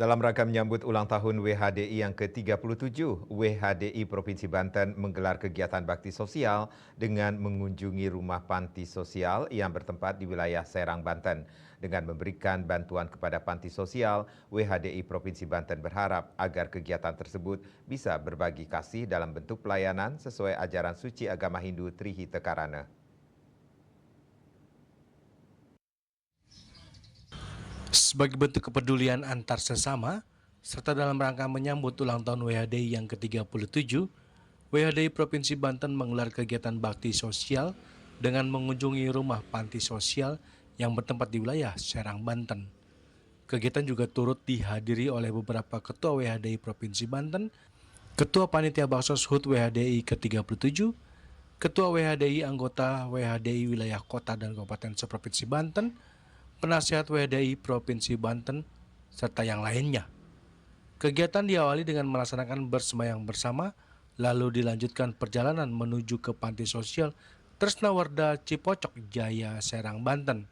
Dalam rangka menyambut ulang tahun WHDI yang ke-37, WHDI Provinsi Banten menggelar kegiatan bakti sosial dengan mengunjungi rumah panti sosial yang bertempat di wilayah Serang, Banten. Dengan memberikan bantuan kepada panti sosial, WHDI Provinsi Banten berharap agar kegiatan tersebut bisa berbagi kasih dalam bentuk pelayanan sesuai ajaran suci agama Hindu Trihita Karana. Sebagai bentuk kepedulian antar sesama, serta dalam rangka menyambut ulang tahun WHDI yang ke-37, WHDI Provinsi Banten menggelar kegiatan bakti sosial dengan mengunjungi rumah panti sosial yang bertempat di wilayah Serang, Banten. Kegiatan juga turut dihadiri oleh beberapa ketua WHDI Provinsi Banten, ketua panitia Baksos HUT WHDI ke-37, ketua WHDI anggota WHDI wilayah kota dan kabupaten seprovinsi Banten, penasihat WHDI Provinsi Banten, serta yang lainnya. Kegiatan diawali dengan melaksanakan bersembahyang bersama, lalu dilanjutkan perjalanan menuju ke panti sosial Tresnawarda Cipocok Jaya, Serang, Banten.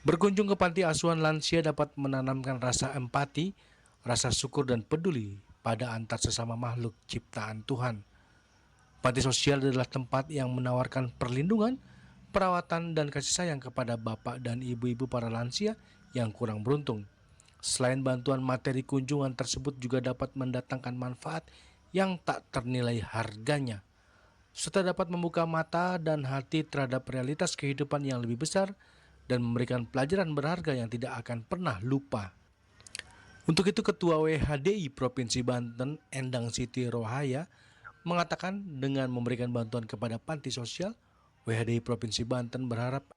Berkunjung ke panti asuhan lansia dapat menanamkan rasa empati, rasa syukur dan peduli pada antar sesama makhluk ciptaan Tuhan. Panti sosial adalah tempat yang menawarkan perlindungan, perawatan, dan kasih sayang kepada bapak dan ibu-ibu para lansia yang kurang beruntung. Selain bantuan materi, kunjungan tersebut juga dapat mendatangkan manfaat yang tak ternilai harganya, serta dapat membuka mata dan hati terhadap realitas kehidupan yang lebih besar dan memberikan pelajaran berharga yang tidak akan pernah lupa. Untuk itu, Ketua WHDI Provinsi Banten, Endang Siti Rohaya, mengatakan dengan memberikan bantuan kepada panti sosial, WHDI Provinsi Banten berharap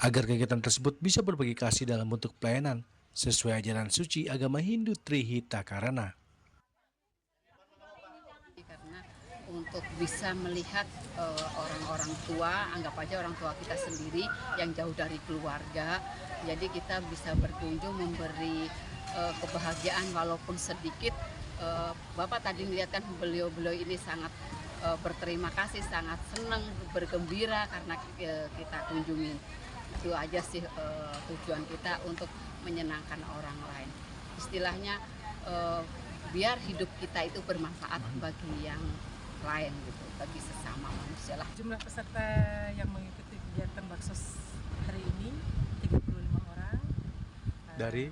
agar kegiatan tersebut bisa berbagi kasih dalam bentuk pelayanan sesuai ajaran suci agama Hindu Trihita Karana. Karena untuk bisa melihat orang-orang tua, anggap aja orang tua kita sendiri yang jauh dari keluarga, jadi kita bisa berkunjung memberi kebahagiaan walaupun sedikit. Bapak tadi melihat kan beliau-beliau ini sangat berterima kasih, sangat senang, bergembira karena kita kunjungi. Itu aja sih tujuan kita untuk menyenangkan orang lain. Istilahnya biar hidup kita itu bermanfaat bagi yang lain gitu, bagi sesama manusia lah. Jumlah peserta yang mengikuti kegiatan Baksos hari ini 35 orang.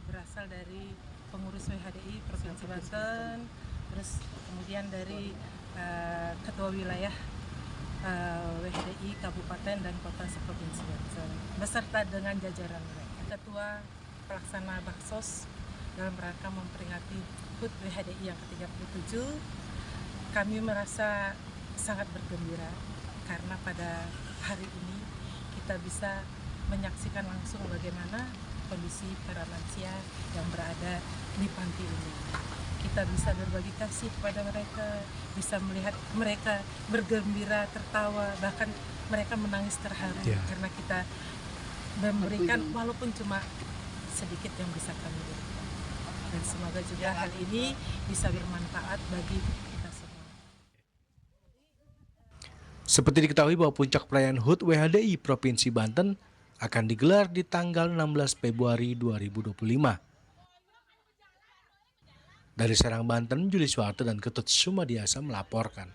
Berasal dari pengurus WHDI Provinsi Banten, terus kemudian dari ketua wilayah WHDI Kabupaten dan Kota seprovinsi Banten, beserta dengan jajaran mereka. Ketua pelaksana Baksos dalam rangka memperingati HUT WHDI yang ke-37, kami merasa sangat bergembira karena pada hari ini kita bisa menyaksikan langsung bagaimana kondisi para lansia yang berada di panti ini. Kita bisa berbagi kasih kepada mereka, bisa melihat mereka bergembira, tertawa, bahkan mereka menangis terharu karena kita memberikan walaupun cuma sedikit yang bisa kami berikan. Dan semoga juga hal ini bisa bermanfaat bagi kita semua. Seperti diketahui bahwa puncak perayaan HUT WHDI Provinsi Banten akan digelar di tanggal 16 Februari 2025. Dari Serang, Banten, Juli Suharto dan Ketut Sumadiasa melaporkan.